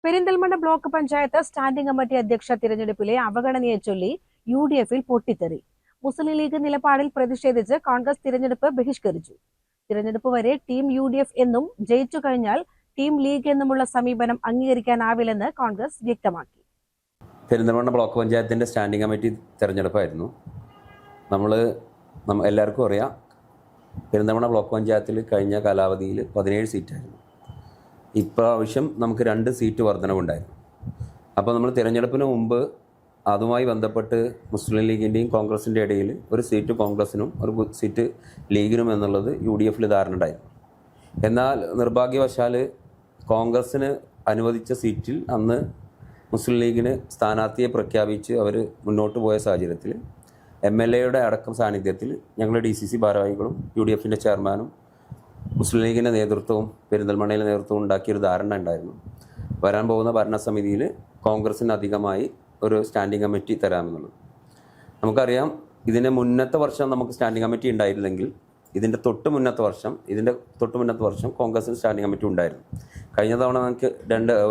Perinthalmanna block panchayat standing committee അധ്യക്ഷ തിരഞ്ഞെടുപ്പിലെ അവഗണനയെ ചൊല്ലി UDF-ൽ പൊട്ടിത്തെറി. മുസ്ലിം ലീഗ് നിലപാടിൽ പ്രതിഷേധിച്ച് കോൺഗ്രസ് തിരഞ്ഞെടുപ്പ് ബഹിഷ്കരിച്ചു. തിരഞ്ഞെടുപ്പ് വരെ ടീം UDF എന്നും ജയിച്ചു കഴിഞ്ഞാൽ ടീം ലീഗ് എന്നുമുള്ള സമീപനം അംഗീകരിക്കാനാവില്ലെന്ന് കോൺഗ്രസ് വ്യക്തമാക്കി. പെരിന്തൽമണ്ണ ബ്ലോക്ക് പഞ്ചായത്തിൻ്റെ സ്റ്റാൻഡിംഗ് കമ്മിറ്റി തിരഞ്ഞെടുപ്പായിരുന്നു. എല്ലാവർക്കും അറിയാം, പെരിന്തൽമണ്ണ ബ്ലോക്ക് പഞ്ചായത്തിൽ കഴിഞ്ഞ കാലാവധിയിൽ 17 സീറ്റായിരുന്നു. ഇപ്രാവശ്യം നമുക്ക് 2 സീറ്റ് വർധനവുണ്ടായിരുന്നു. അപ്പോൾ നമ്മൾ തിരഞ്ഞെടുപ്പിന് മുമ്പ് അതുമായി ബന്ധപ്പെട്ട് മുസ്ലിം ലീഗിൻ്റെയും കോൺഗ്രസിൻ്റെ ഇടയിൽ ഒരു സീറ്റ് കോൺഗ്രസിനും ഒരു സീറ്റ് ലീഗിനും എന്നുള്ളത് UDF-ൽ ധാരണ ഉണ്ടായിരുന്നു. എന്നാൽ നിർഭാഗ്യവശാൽ കോൺഗ്രസ്സിന് അനുവദിച്ച സീറ്റിൽ അന്ന് മുസ്ലിം ലീഗിന് സ്ഥാനാർത്ഥിയെ പ്രഖ്യാപിച്ച് അവർ മുന്നോട്ട് പോയ സാഹചര്യത്തിൽ MLA-യുടെ അടക്കം സാന്നിധ്യത്തിൽ ഞങ്ങൾ DCC ഭാരവാഹികളും UDF-ൻ്റെ ചെയർമാനും മുസ്ലിം ലീഗിൻ്റെ നേതൃത്വവും പെരിന്തൽമണ്ണയിലെ നേതൃത്വവും ഉണ്ടാക്കിയൊരു ധാരണ ഉണ്ടായിരുന്നു. വരാൻ പോകുന്ന ഭരണസമിതിയിൽ കോൺഗ്രസിന് അധികമായി ഒരു സ്റ്റാൻഡിംഗ് കമ്മിറ്റി തരാമെന്നുള്ളത്. നമുക്കറിയാം, ഇതിന് മുന്നത്തെ വർഷം നമുക്ക് സ്റ്റാൻഡിംഗ് കമ്മിറ്റി ഉണ്ടായിരുന്നെങ്കിൽ ഇതിൻ്റെ തൊട്ട് മുന്നത്തെ വർഷം കോൺഗ്രസിന് സ്റ്റാൻഡിംഗ് കമ്മിറ്റി ഉണ്ടായിരുന്നു. കഴിഞ്ഞ തവണ നമുക്ക്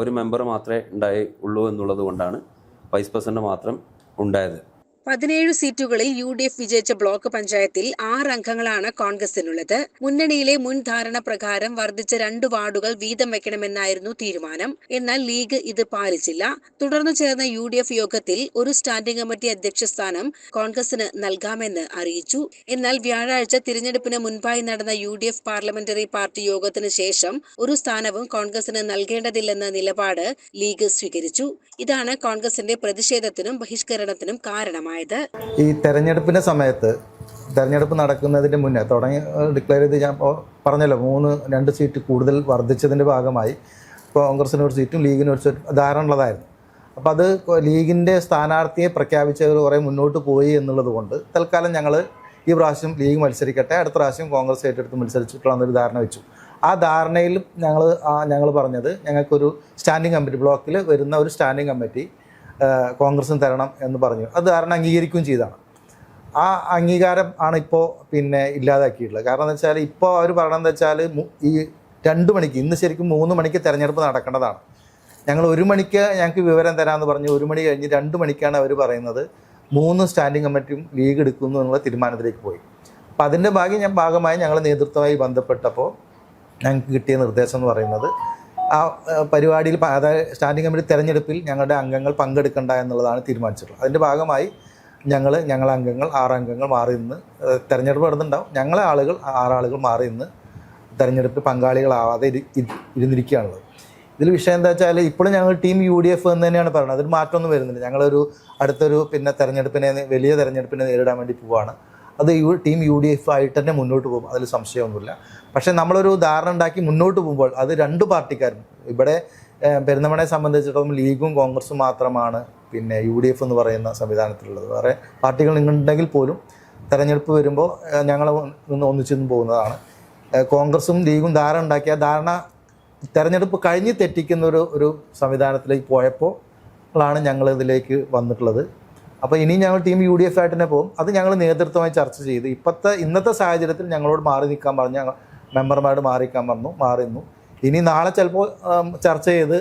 ഒരു മെമ്പർ മാത്രമേ ഉള്ളൂ എന്നുള്ളത് കൊണ്ടാണ് വൈസ് പ്രസിഡന്റ് മാത്രം ഉണ്ടായത്. 17 സീറ്റുകളിൽ UDF വിജയിച്ച ബ്ലോക്ക് പഞ്ചായത്തിൽ 6 അംഗങ്ങളാണ് കോൺഗ്രസിനുള്ളത്. മുന്നണിയിലെ മുൻ ധാരണ പ്രകാരം വർദ്ധിച്ച 2 വാർഡുകൾ വീതം വെക്കണമെന്നായിരുന്നു തീരുമാനം. എന്നാൽ ലീഗ് ഇത് പാലിച്ചില്ല. തുടർന്ന് ചേർന്ന UDF യോഗത്തിൽ ഒരു സ്റ്റാൻഡിംഗ് കമ്മിറ്റി അധ്യക്ഷ സ്ഥാനം കോൺഗ്രസിന് നൽകാമെന്ന് അറിയിച്ചു. എന്നാൽ വ്യാഴാഴ്ച തിരഞ്ഞെടുപ്പിന് മുൻപായി നടന്ന UDF പാർലമെന്ററി പാർട്ടി യോഗത്തിന് ശേഷം ഒരു സ്ഥാനവും കോൺഗ്രസിന് നൽകേണ്ടതില്ലെന്ന നിലപാട് ലീഗ് സ്വീകരിച്ചു. ഇതാണ് കോൺഗ്രസിന്റെ പ്രതിഷേധത്തിനും ബഹിഷ്കരണത്തിനും കാരണമായി. ഈ തെരഞ്ഞെടുപ്പിന്റെ സമയത്ത് തെരഞ്ഞെടുപ്പ് നടക്കുന്നതിന് മുന്നേ ഡിക്ലെയർ ചെയ്ത് ഞാൻ പറഞ്ഞല്ലോ 2 സീറ്റ് കൂടുതൽ വർദ്ധിച്ചതിൻ്റെ ഭാഗമായി കോൺഗ്രസിന് ഒരു സീറ്റും ലീഗിന് ഒരു സീറ്റും ധാരണ ഉള്ളതായിരുന്നു. അപ്പോൾ അത് ലീഗിൻ്റെ സ്ഥാനാർത്ഥിയെ പ്രഖ്യാപിച്ചവർ കുറേ മുന്നോട്ട് പോയി എന്നുള്ളത് കൊണ്ട് തൽക്കാലം ഞങ്ങൾ ഈ പ്രാവശ്യം ലീഗ് മത്സരിക്കട്ടെ, അടുത്ത പ്രാവശ്യം കോൺഗ്രസ് ഏറ്റെടുത്ത് മത്സരിച്ചിട്ടുള്ളൊരു ധാരണ വെച്ചു. ആ ധാരണയിൽ ഞങ്ങൾ പറഞ്ഞത് ഞങ്ങൾക്കൊരു സ്റ്റാൻഡിംഗ് കമ്മിറ്റി, ബ്ലോക്കിൽ വരുന്ന ഒരു സ്റ്റാൻഡിംഗ് കമ്മിറ്റി കോൺഗ്രസിന് തരണം എന്ന് പറഞ്ഞു. അത് ധാരണ അംഗീകരിക്കുകയും ചെയ്തതാണ്. ആ അംഗീകാരം ആണ് ഇപ്പോൾ ഇല്ലാതാക്കിയിട്ടുള്ളത്. കാരണം എന്താ വെച്ചാൽ ഇപ്പോൾ അവർ പറയണമെന്ന് വെച്ചാൽ ഈ 2 മണിക്ക്, ഇന്ന് ശരിക്കും 3 മണിക്ക് തെരഞ്ഞെടുപ്പ് നടക്കേണ്ടതാണ്. ഞങ്ങൾ 1 മണിക്ക് ഞങ്ങൾക്ക് വിവരം തരാമെന്ന് പറഞ്ഞ് 1 മണി കഴിഞ്ഞ് 2 മണിക്കാണ് അവർ പറയുന്നത് 3 സ്റ്റാൻഡിംഗ് കമ്മിറ്റിയും ലീഗ് എടുക്കുന്നു എന്നുള്ള തീരുമാനത്തിലേക്ക് പോയി. അപ്പോൾ അതിൻ്റെ ഭാഗമായി ഞങ്ങൾ നേതൃത്വമായി ബന്ധപ്പെട്ടപ്പോൾ ഞങ്ങൾക്ക് കിട്ടിയ നിർദ്ദേശം എന്ന് പറയുന്നത് ആ പരിപാടിയിൽ, അതായത് സ്റ്റാൻഡിംഗ് കമ്മിറ്റി തെരഞ്ഞെടുപ്പിൽ ഞങ്ങളുടെ അംഗങ്ങൾ പങ്കെടുക്കേണ്ട എന്നുള്ളതാണ് തീരുമാനിച്ചിട്ടുള്ളത്. അതിൻ്റെ ഭാഗമായി ഞങ്ങളെ അംഗങ്ങൾ 6 അംഗങ്ങൾ മാറി നിന്ന് തെരഞ്ഞെടുപ്പ് നടന്നുണ്ടാവും. ഞങ്ങളെ ആളുകൾ 6 ആളുകൾ മാറി നിന്ന് തെരഞ്ഞെടുപ്പിൽ പങ്കാളികളാവാതെ ഇരുന്നിരിക്കുകയാണുള്ളത്. ഇതിൽ വിഷയം എന്താ വെച്ചാൽ ഇപ്പോഴും ഞങ്ങൾ ടീം UDF എന്ന് തന്നെയാണ് പറയുന്നത്. അതിൽ മാറ്റമൊന്നും വരുന്നില്ല. ഞങ്ങളൊരു അടുത്തൊരു വലിയ തെരഞ്ഞെടുപ്പിനെ നേരിടാൻ വേണ്ടി പോവുകയാണ്. അത് ടീം UDF ആയിട്ട് തന്നെ മുന്നോട്ട് പോകും, അതിൽ സംശയമൊന്നുമില്ല. പക്ഷേ നമ്മളൊരു ധാരണ ഉണ്ടാക്കി മുന്നോട്ട് പോകുമ്പോൾ അത് 2 പാർട്ടിക്കാരും, ഇവിടെ പെരിന്തൽമണ്ണയെ സംബന്ധിച്ചിടത്തോളം ലീഗും കോൺഗ്രസും മാത്രമാണ് UDF എന്ന് പറയുന്ന സംവിധാനത്തിലുള്ളത്. വേറെ പാർട്ടികൾ ഉണ്ടെങ്കിൽ പോലും തെരഞ്ഞെടുപ്പ് വരുമ്പോൾ ഞങ്ങൾ ഒന്നിച്ചൊന്നും പോകുന്നതാണ്. കോൺഗ്രസും ലീഗും ധാരണ ഉണ്ടാക്കിയ ധാരണ തെരഞ്ഞെടുപ്പ് കഴിഞ്ഞ് തെറ്റിക്കുന്ന ഒരു സംവിധാനത്തിലേക്ക് പോയപ്പോഴാണ് ഞങ്ങൾ ഇതിലേക്ക് വന്നിട്ടുള്ളത്. അപ്പോൾ ഇനി ഞങ്ങൾ ടീം UDF ആയിട്ട് തന്നെ പോകും. അത് ഞങ്ങൾ നേതൃത്വമായി ചർച്ച ചെയ്ത് ഇന്നത്തെ സാഹചര്യത്തിൽ ഞങ്ങളോട് മാറി നിൽക്കാൻ പറഞ്ഞ് മെമ്പർമാരോട് മാറി നിന്നു. ഇനി നാളെ ചിലപ്പോൾ ചർച്ച ചെയ്ത്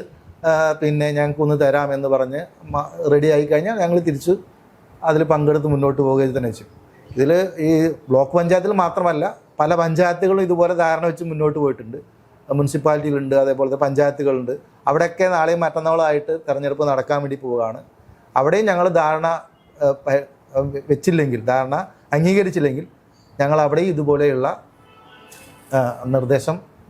ഞങ്ങൾക്കൊന്ന് തരാമെന്ന് പറഞ്ഞ് റെഡിയായി കഴിഞ്ഞാൽ ഞങ്ങൾ തിരിച്ച് അതിൽ പങ്കെടുത്ത് മുന്നോട്ട് പോകുക തന്നെ ചെയ്യും. ഇതിൽ ഈ ബ്ലോക്ക് പഞ്ചായത്തിൽ മാത്രമല്ല, പല പഞ്ചായത്തുകളും ഇതുപോലെ ധാരണ വെച്ച് മുന്നോട്ട് പോയിട്ടുണ്ട്. മുനിസിപ്പാലിറ്റികളുണ്ട്, അതേപോലത്തെ പഞ്ചായത്തുകളുണ്ട്. അവിടെയൊക്കെ നാളെയും മറ്റന്നാളായിട്ട് തെരഞ്ഞെടുപ്പ് നടക്കാൻ വേണ്ടി പോവുകയാണ്. അവിടെയും ഞങ്ങൾ ധാരണ ധാരണ അംഗീകരിച്ചില്ലെങ്കിൽ ഞങ്ങൾ അവിടെയും ഇതുപോലെയുള്ള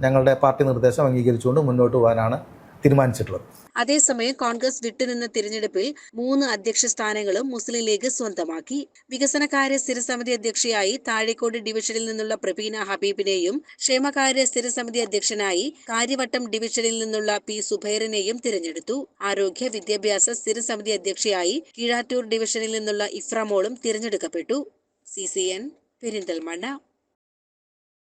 ഞങ്ങളുടെ പാർട്ടി നിർദ്ദേശം അംഗീകരിച്ചുകൊണ്ട് മുന്നോട്ട് പോകാനാണ് തീരുമാനിച്ചിട്ടുള്ളത്. അതേസമയം കോൺഗ്രസ് വിട്ടുനിന്ന തിരഞ്ഞെടുപ്പിൽ 3 അധ്യക്ഷ സ്ഥാനങ്ങളും മുസ്ലിം ലീഗ് സ്വന്തമാക്കി. വികസനകാര്യ സ്ഥിരസമിതി അധ്യക്ഷയായി താഴേക്കോട് ഡിവിഷനിൽ നിന്നുള്ള പ്രവീണ ഹബീബിനെയും ക്ഷേമകാര്യ സ്ഥിരസമിതി അധ്യക്ഷനായി കാര്യവട്ടം ഡിവിഷനിൽ നിന്നുള്ള P സുബൈറിനെയും തിരഞ്ഞെടുത്തു. ആരോഗ്യ വിദ്യാഭ്യാസ സ്ഥിരസമിതി അധ്യക്ഷയായി കീഴാറ്റൂർ ഡിവിഷനിൽ നിന്നുള്ള ഇഫ്രമോളും തിരഞ്ഞെടുക്കപ്പെട്ടു. CCN പെരിന്തൽമണ്ണ.